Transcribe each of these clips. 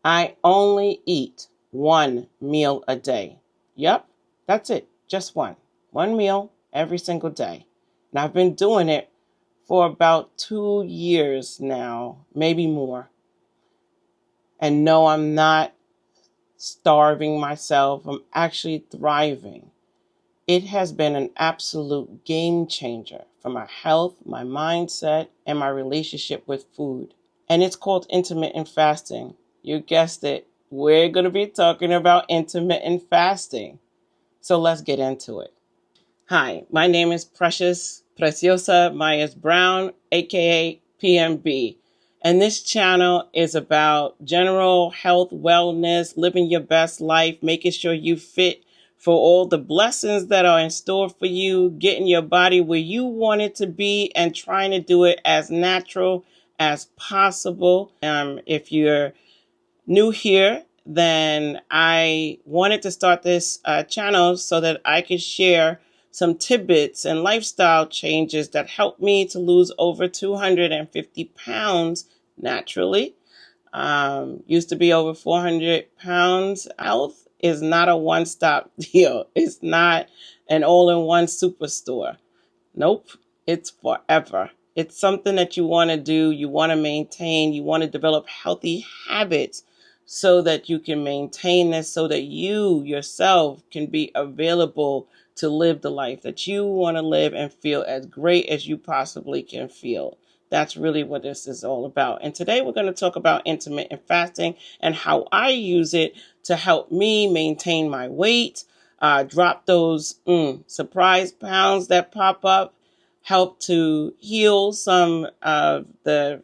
I only eat one meal a day. Yep, that's it. Just one. One meal every single day. And I've been doing it for about 2 years now, maybe more. And no, I'm not starving myself. I'm actually thriving. It has been an absolute game changer for my health, my mindset, and my relationship with food. And it's called intermittent fasting. You guessed it. We're going to be talking about intermittent fasting. So let's get into it. Hi, my name is Preciosa Myers Brown, aka PMB. And this channel is about general health, wellness, living your best life, making sure you fit for all the blessings that are in store for you, getting your body where you want it to be, and trying to do it as natural as possible. If you're new here, then I wanted to start this channel so that I could share some tidbits and lifestyle changes that helped me to lose over 250 pounds naturally. Used to be over 400 pounds. Health is not a one-stop deal. It's not an all-in-one superstore. Nope, it's forever. It's something that you want to do, you want to maintain, you want to develop healthy habits so that you can maintain this, so that you yourself can be available to live the life that you want to live and feel as great as you possibly can feel. That's really what this is all about. And today we're going to talk about intermittent fasting and how I use it to help me maintain my weight, drop those surprise pounds that pop up, help to heal some of the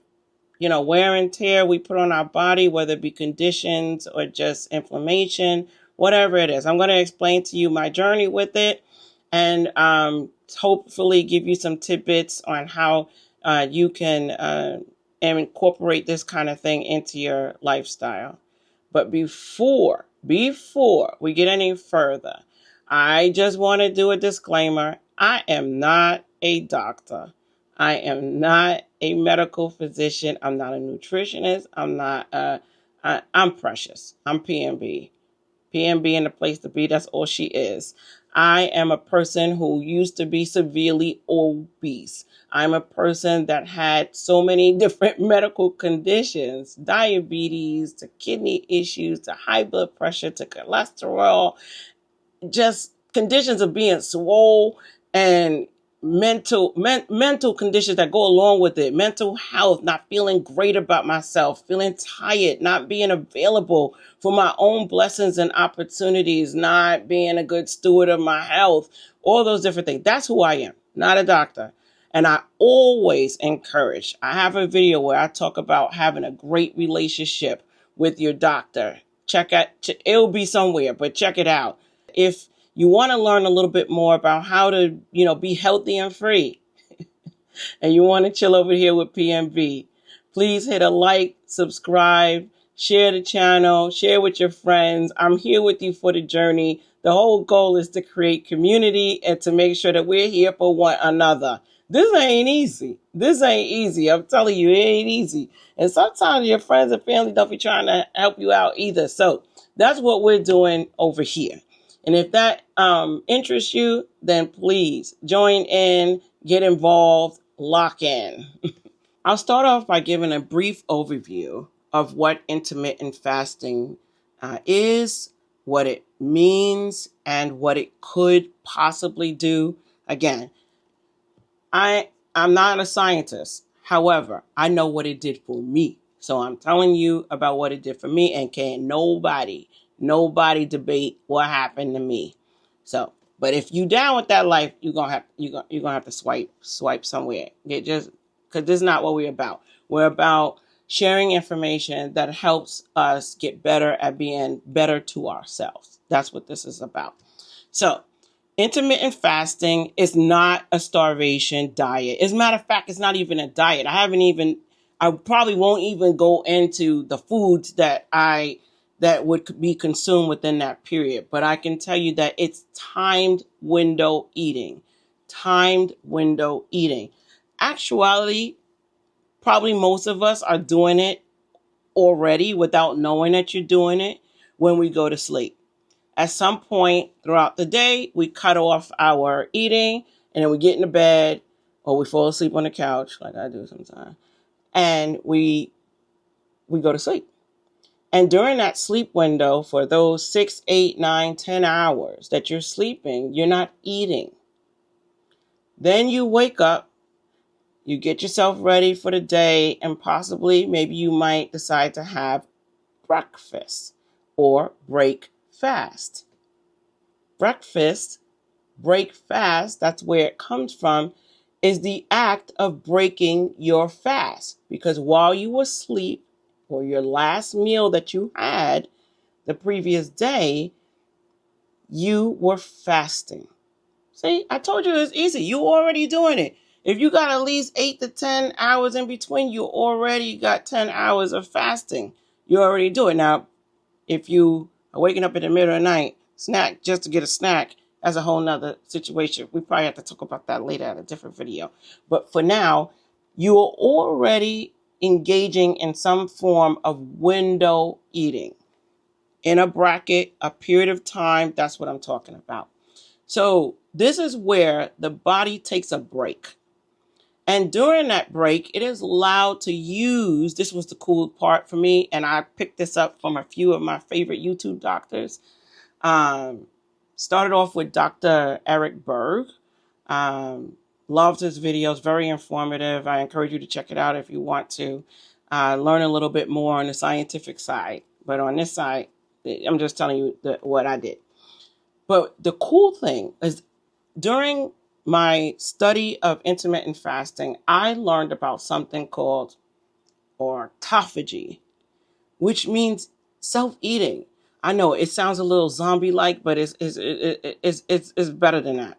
wear and tear we put on our body, whether it be conditions or just inflammation, whatever it is. I'm going to explain to you my journey with it and hopefully give you some tidbits on how you can incorporate this kind of thing into your lifestyle. But before we get any further, I just want to do a disclaimer. I am not a doctor. I am not a medical physician. I'm not a nutritionist. I'm Precious. I'm PMB. PMB in the place to be. That's all she is. I am a person who used to be severely obese. I'm a person that had so many different medical conditions, diabetes to kidney issues to high blood pressure to cholesterol, just conditions of being swole and mental conditions that go along with it, mental health, not feeling great about myself, feeling tired, not being available for my own blessings and opportunities, not being a good steward of my health, all those different things. That's who I am, not a doctor. And I always encourage, I have a video where I talk about having a great relationship with your doctor. Check out, it'll be somewhere, but check it out. If you want to learn a little bit more about how to, be healthy and free, and you want to chill over here with PMV, please hit a like, subscribe, share the channel, share with your friends. I'm here with you for the journey. The whole goal is to create community and to make sure that we're here for one another. This ain't easy. This ain't easy. I'm telling you, it ain't easy. And sometimes your friends and family don't be trying to help you out either. So that's what we're doing over here. And if that interests you, then please join in, get involved, lock in. I'll start off by giving a brief overview of what intermittent fasting is, what it means, and what it could possibly do. Again, I'm not a scientist. However, I know what it did for me. So I'm telling you about what it did for me, and can nobody debate what happened to me. So, but if you down with that life, you're gonna have to swipe somewhere. It just because this is not what we're about. We're about sharing information that helps us get better at being better to ourselves. That's what this is about. So, intermittent fasting is not a starvation diet. As a matter of fact, it's not even a diet. I probably won't even go into the foods that would be consumed within that period. But I can tell you that it's timed window eating. Timed window eating. Actuality, probably most of us are doing it already without knowing that you're doing it when we go to sleep. At some point throughout the day, we cut off our eating and then we get into bed or we fall asleep on the couch like I do sometimes. And we go to sleep. And during that sleep window, for those 6, 8, 9, 10 hours that you're sleeping, you're not eating. Then you wake up, you get yourself ready for the day, and possibly maybe you might decide to have breakfast or break fast. Breakfast, break fast, that's where it comes from, is the act of breaking your fast. Because while you were asleep, or your last meal that you had the previous day, you were fasting. See, I told you it's easy. You already doing it. If you got at least 8 to 10 hours in between, you already got 10 hours of fasting. You already do it. Now, if you are waking up in the middle of the night, snack just to get a snack, that's a whole nother situation. We probably have to talk about that later at a different video. But for now, you are already engaging in some form of window eating. In a bracket, a period of time, that's what I'm talking about. So this is where the body takes a break. And during that break, it is allowed to use, this was the cool part for me, and I picked this up from a few of my favorite YouTube doctors. Started off with Dr. Berg. Loved his videos, very informative. I encourage you to check it out if you want to learn a little bit more on the scientific side. But on this side, I'm just telling you what I did. But the cool thing is, during my study of intermittent fasting, I learned about something called autophagy, which means self-eating. I know it sounds a little zombie-like, but it's better than that.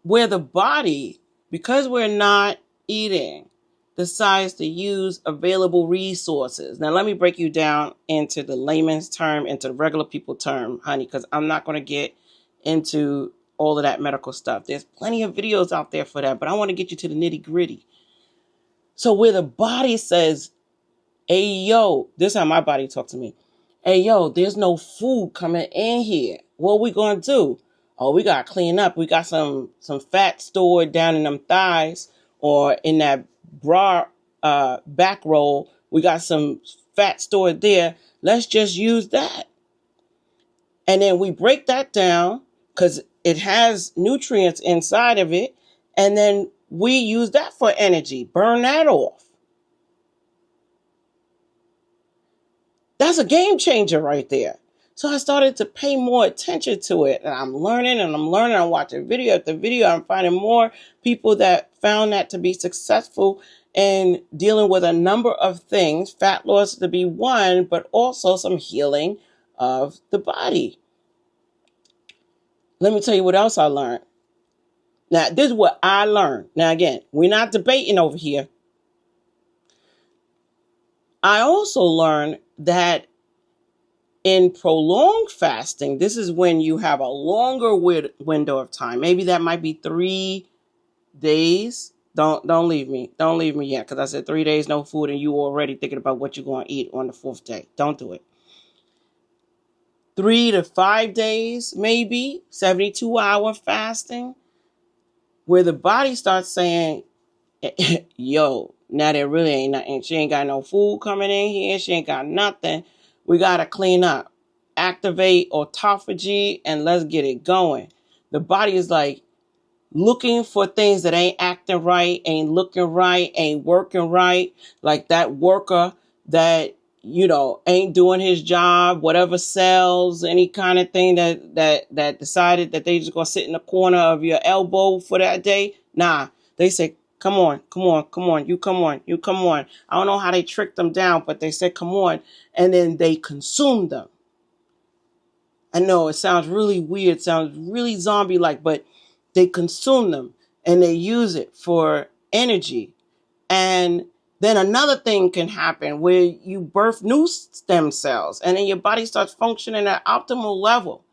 Where the body, because we're not eating, decides to use available resources. Now, let me break you down into the layman's term, into the regular people term, honey, because I'm not going to get into all of that medical stuff. There's plenty of videos out there for that, but I want to get you to the nitty gritty. So where the body says, hey, yo, this is how my body talks to me. Hey, yo, there's no food coming in here. What we going to do? Oh, we got to clean up. We got some fat stored down in them thighs or in that bra back roll. We got some fat stored there. Let's just use that. And then we break that down because it has nutrients inside of it. And then we use that for energy. Burn that off. That's a game changer right there. So I started to pay more attention to it. And I'm learning and I'm learning. I'm watching video after video. I'm finding more people that found that to be successful in dealing with a number of things. Fat loss to be one, but also some healing of the body. Let me tell you what else I learned. Now, this is what I learned. Now, again, we're not debating over here. I also learned that in prolonged fasting, this is when you have a longer window of time. Maybe that might be 3 days. Don't leave me. Don't leave me yet, because I said 3 days no food and you already thinking about what you're going to eat on the 4th day. Don't do it. 3 to 5 days, maybe 72-hour fasting, where the body starts saying, yo, now there really ain't nothing. She ain't got no food coming in here. She ain't got nothing. We got to clean up, activate autophagy, and let's get it going. The body is like looking for things that ain't acting right, ain't looking right, ain't working right. Like that worker that, ain't doing his job, whatever cells, any kind of thing that decided that they just going to sit in the corner of your elbow for that day. Nah, they say, come on, you come on. I don't know how they tricked them down, but they said, come on. And then they consume them. I know it sounds really weird, sounds really zombie-like, but they consume them and they use it for energy. And then another thing can happen where you birth new stem cells and then your body starts functioning at optimal level.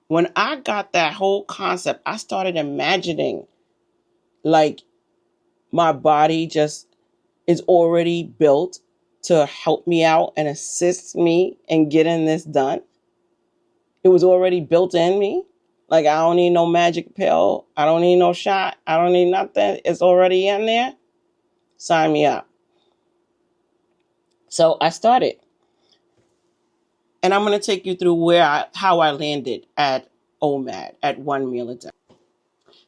When I got that whole concept, I started imagining like my body just is already built to help me out and assist me in getting this done. It was already built in me. Like, I don't need no magic pill. I don't need no shot. I don't need nothing. It's already in there. Sign me up. So I started. And I'm going to take you through how I landed at OMAD, at 1 meal a day.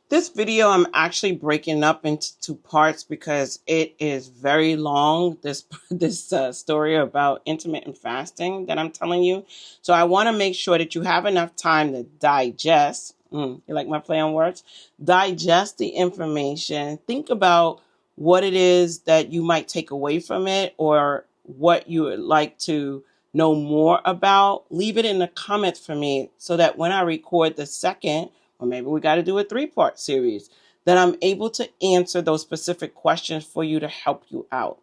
This video I'm actually breaking up into 2 parts because it is very long, this story about intermittent fasting that I'm telling you. So I want to make sure that you have enough time to digest. You like my play on words? Digest the information. Think about what it is that you might take away from it, or what you would like to know more about. Leave it in the comments for me so that when I record the second, or maybe we got to do a 3-part series, that I'm able to answer those specific questions for you to help you out.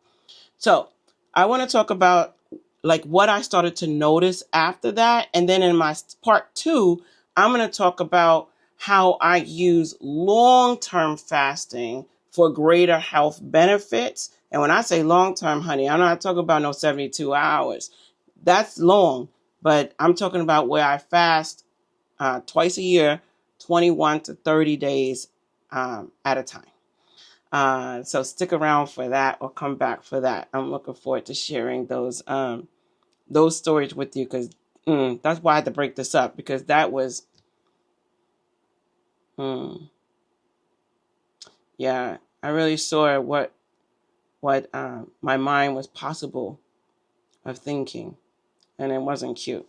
So I want to talk about like what I started to notice after that. And then in my part 2, I'm going to talk about how I use long-term fasting for greater health benefits. And when I say long-term, honey, I'm not talking about no 72 hours. That's long. But I'm talking about where I fast twice a year, 21 to 30 days at a time. So stick around for that, or come back for that. I'm looking forward to sharing those stories with you, because that's why I had to break this up, because that was, yeah, I really saw what my mind was possible of thinking, and it wasn't cute.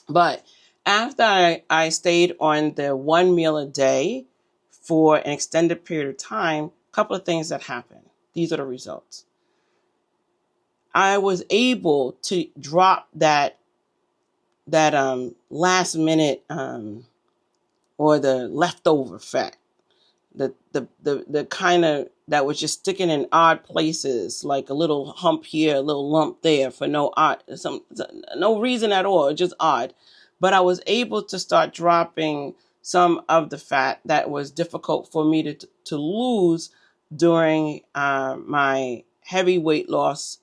But after I stayed on the 1 meal a day for an extended period of time, a couple of things that happened. These are the results. I was able to drop that last minute or the leftover fat, the kind of that was just sticking in odd places, like a little hump here, a little lump there, for no reason at all, just odd. But I was able to start dropping some of the fat that was difficult for me to lose during my heavy weight loss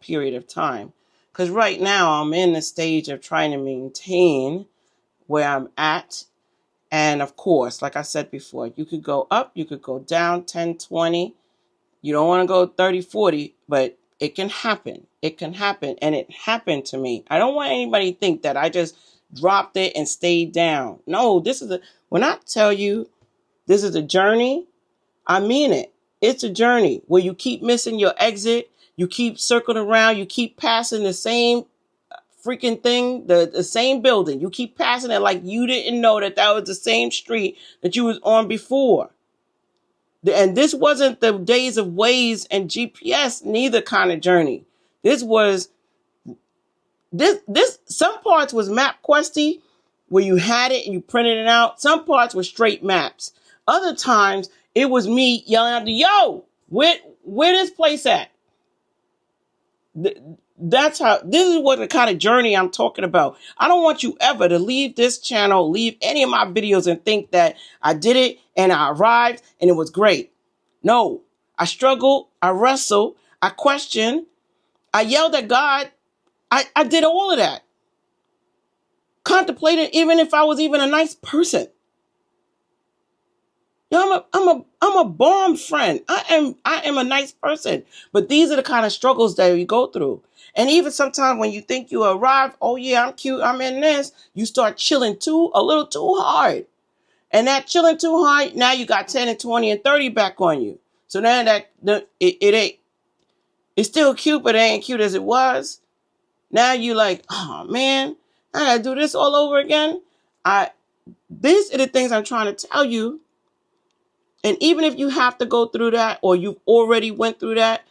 period of time. Because right now I'm in the stage of trying to maintain where I'm at. And of course, like I said before, you could go up, you could go down 10, 20. You don't want to go 30, 40, but it can happen. It can happen. And it happened to me. I don't want anybody to think that I just dropped it and stayed down. No, when I tell you this is a journey, I mean it. It's a journey where you keep missing your exit. You keep circling around. You keep passing the same freaking thing, the same building. You keep passing it like you didn't know that was the same street that you was on before. And this wasn't the days of Waze and GPS, neither kind of journey. This was some parts was MapQuesty, where you had it and you printed it out. Some parts were straight maps. Other times it was me yelling out, yo, where this place at? This is what the kind of journey I'm talking about. I don't want you ever to leave this channel, leave any of my videos and think that I did it and I arrived and it was great. No, I struggled, I wrestled, I questioned, I yelled at God. I did all of that. Contemplated even if I was even a nice person. I'm a bomb friend. I am a nice person. But these are the kind of struggles that you go through. And even sometimes when you think you arrive, oh yeah, I'm cute, I'm in this, you start chilling a little too hard. And that chilling too hard, now you got 10 and 20 and 30 back on you. So now it ain't, it's still cute, but it ain't cute as it was. Now you like, oh man, I gotta do this all over again. These are the things I'm trying to tell you. And even if you have to go through that, or you've already went through that,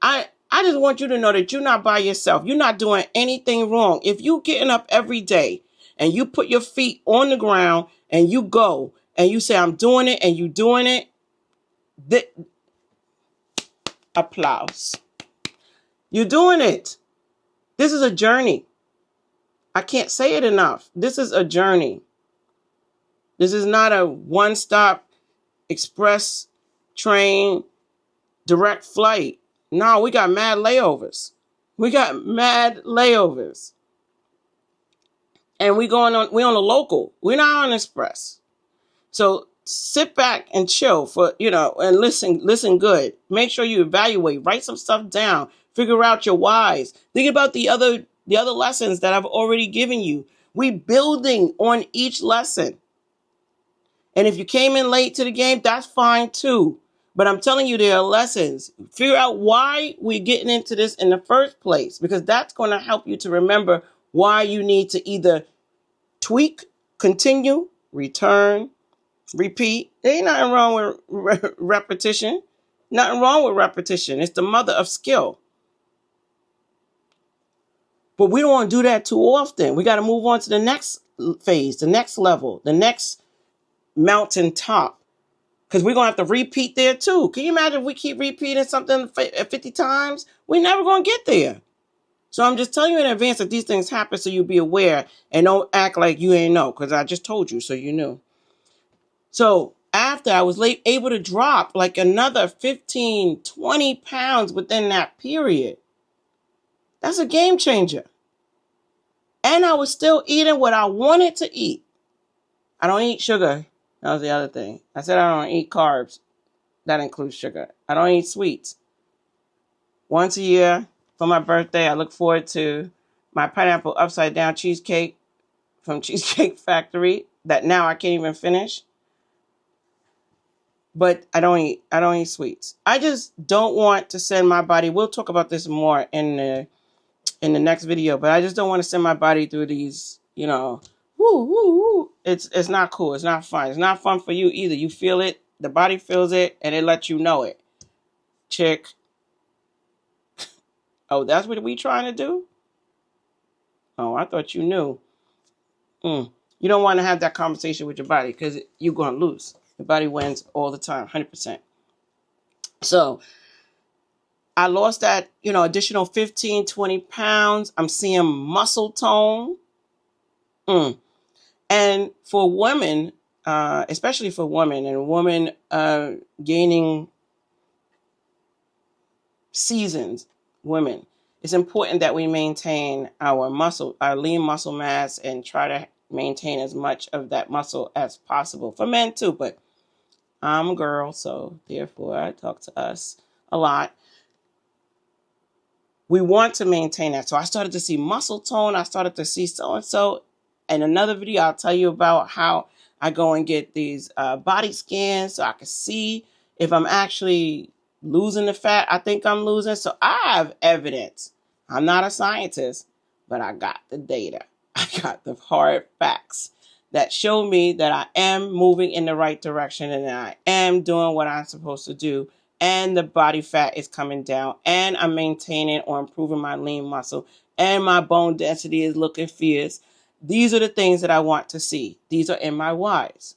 I just want you to know that you're not by yourself. You're not doing anything wrong. If you getting up every day and you put your feet on the ground and you go and you say, I'm doing it, and you doing it, applause. You're doing it. This is a journey. I can't say it enough. This is a journey. This is not a one-stop express train direct flight. No, we got mad layovers. We got mad layovers. And we on the local. We're not on express. So sit back and chill and listen good. Make sure you evaluate, write some stuff down, figure out your whys. Think about the other lessons that I've already given you. We building on each lesson. And if you came in late to the game, that's fine too. But I'm telling you, there are lessons. Figure out why we're getting into this in the first place, because that's going to help you to remember why you need to either tweak, continue, return, repeat. There ain't nothing wrong with repetition. Nothing wrong with repetition. It's the mother of skill. But we don't want to do that too often. We got to move on to the next phase, the next level, the next mountaintop. Because we're going to have to repeat there too. Can you imagine if we keep repeating something 50 times? We're never going to get there. So I'm just telling you in advance that these things happen so you be aware and don't act like you ain't know, because I just told you so you knew. So after I was able to drop like another 15, 20 pounds within that period. That's a game changer. And I was still eating what I wanted to eat. I don't eat sugar. That was the other thing. I said I don't eat carbs. That includes sugar. I don't eat sweets. Once a year for my birthday, I look forward to my pineapple upside down cheesecake from Cheesecake Factory that now I can't even finish. But I don't eat sweets. I just don't want to send my body. We'll talk about this more in the next video, but I just don't want to send my body through these, woo, woo, woo. It's not cool. It's not fun. It's not fun for you either. You feel it. The body feels it, and it lets you know it. Chick. Oh, that's what we trying to do? Oh, I thought you knew. You don't want to have that conversation with your body because you're going to lose. The body wins all the time, 100%. So I lost that, additional 15, 20 pounds. I'm seeing muscle tone. And for women, especially for women and women gaining seasons, women, it's important that we maintain our lean muscle mass, and try to maintain as much of that muscle as possible. For men too, but I'm a girl, so therefore I talk to us a lot. We want to maintain that. So I started to see muscle tone. I started to see so-and-so. In another video, I'll tell you about how I go and get these body scans so I can see if I'm actually losing the fat I think I'm losing. So I have evidence. I'm not a scientist, but I got the data. I got the hard facts that show me that I am moving in the right direction and that I am doing what I'm supposed to do. And the body fat is coming down, and I'm maintaining or improving my lean muscle, and my bone density is looking fierce. These are the things that I want to see. These are in my whys.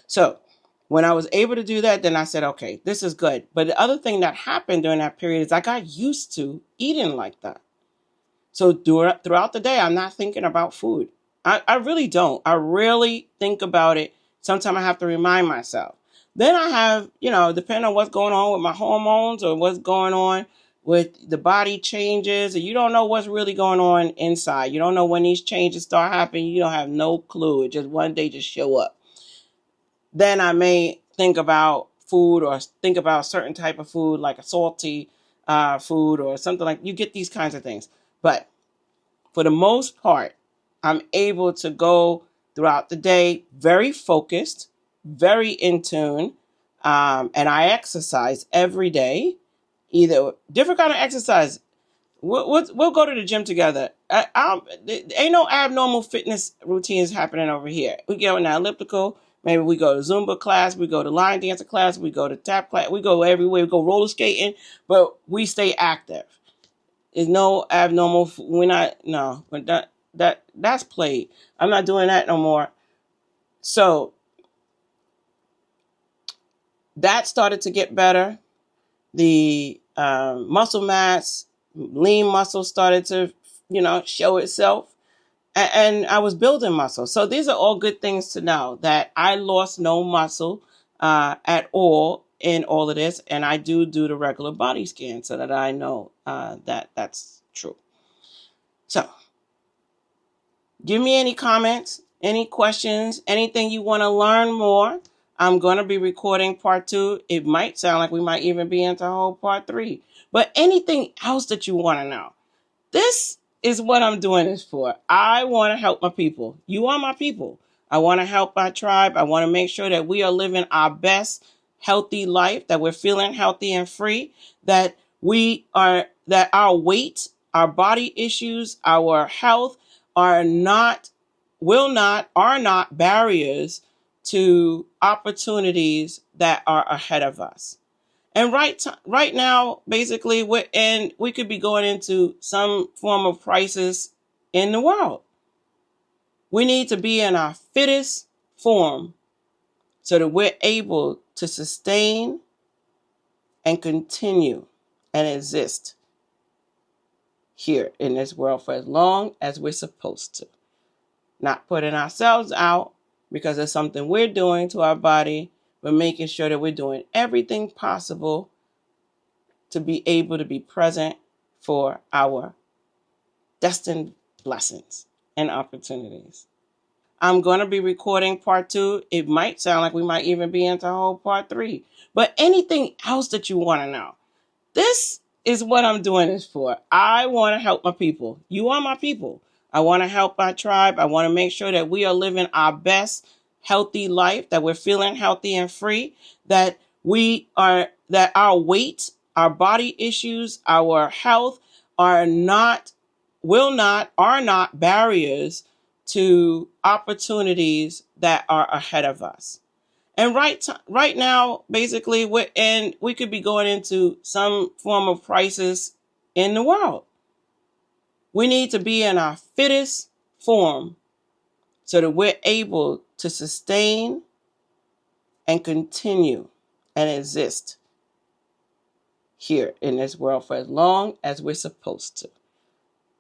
So when I was able to do that, then I said, okay, this is good. But the other thing that happened during that period is I got used to eating like that. So throughout the day, I'm not thinking about food. I really don't. I really think about it. Sometimes I have to remind myself. Then I have, depending on what's going on with my hormones or what's going on with the body changes, and you don't know what's really going on inside. You don't know when these changes start happening. You don't have no clue. It just one day just show up. Then I may think about food or think about a certain type of food, like a salty food or something like. You get these kinds of things. But for the most part, I'm able to go throughout the day very focused, very in tune, and I exercise every day, either different kind of exercise. We'll go to the gym together. Ain't no abnormal fitness routines happening over here. We go in the elliptical. Maybe we go to Zumba class. We go to line dancer class. We go to tap class. We go everywhere. We go roller skating, but we stay active. There's no abnormal. We're not. No, that's played. I'm not doing that no more. So that started to get better. The muscle mass, lean muscle started to, show itself. And I was building muscle. So these are all good things to know, that I lost no muscle at all in all of this, and I do the regular body scan so that I know that that's true. So give me any comments, any questions, anything you want to learn more. I'm going to be recording part 2. It might sound like we might even be into whole part 3. But anything else that you want to know, this is what I'm doing this for. I want to help my people. You are my people. I want to help my tribe. I want to make sure that we are living our best healthy life, that we're feeling healthy and free, that our weight, our body issues, our health are not barriers to opportunities that are ahead of us. And right now, basically, we could be going into some form of crisis in the world. We need to be in our fittest form so that we're able to sustain and continue and exist here in this world for as long as we're supposed to. Not putting ourselves out because of something we're doing to our body, but making sure that we're doing everything possible to be able to be present for our destined blessings and opportunities. I'm going to be recording part 2. It might sound like we might even be into whole part 3. But anything else that you want to know, this is what I'm doing this for. I want to help my people. You are my people. I want to help my tribe. I want to make sure that we are living our best healthy life, that we're feeling healthy and free, that our weight, our body issues, our health are not barriers to opportunities that are ahead of us. And right now, basically, we could be going into some form of crisis in the world. We need to be in our fittest form so that we're able to sustain and continue and exist here in this world for as long as we're supposed to.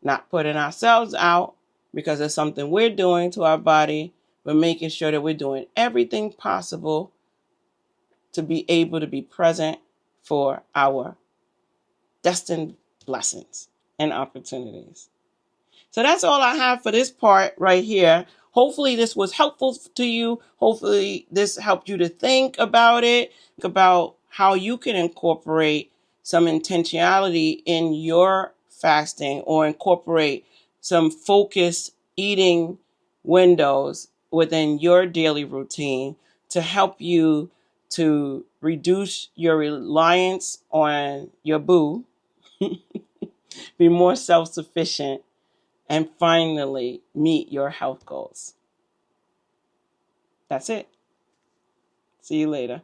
Not putting ourselves out because of something we're doing to our body, but making sure that we're doing everything possible to be able to be present for our destined blessings and opportunities. So that's all I have for this part right here. Hopefully this was helpful to you. Hopefully this helped you to think about it, about how you can incorporate some intentionality in your fasting or incorporate some focused eating windows within your daily routine to help you to reduce your reliance on your boo, be more self-sufficient, and finally meet your health goals. That's it. See you later.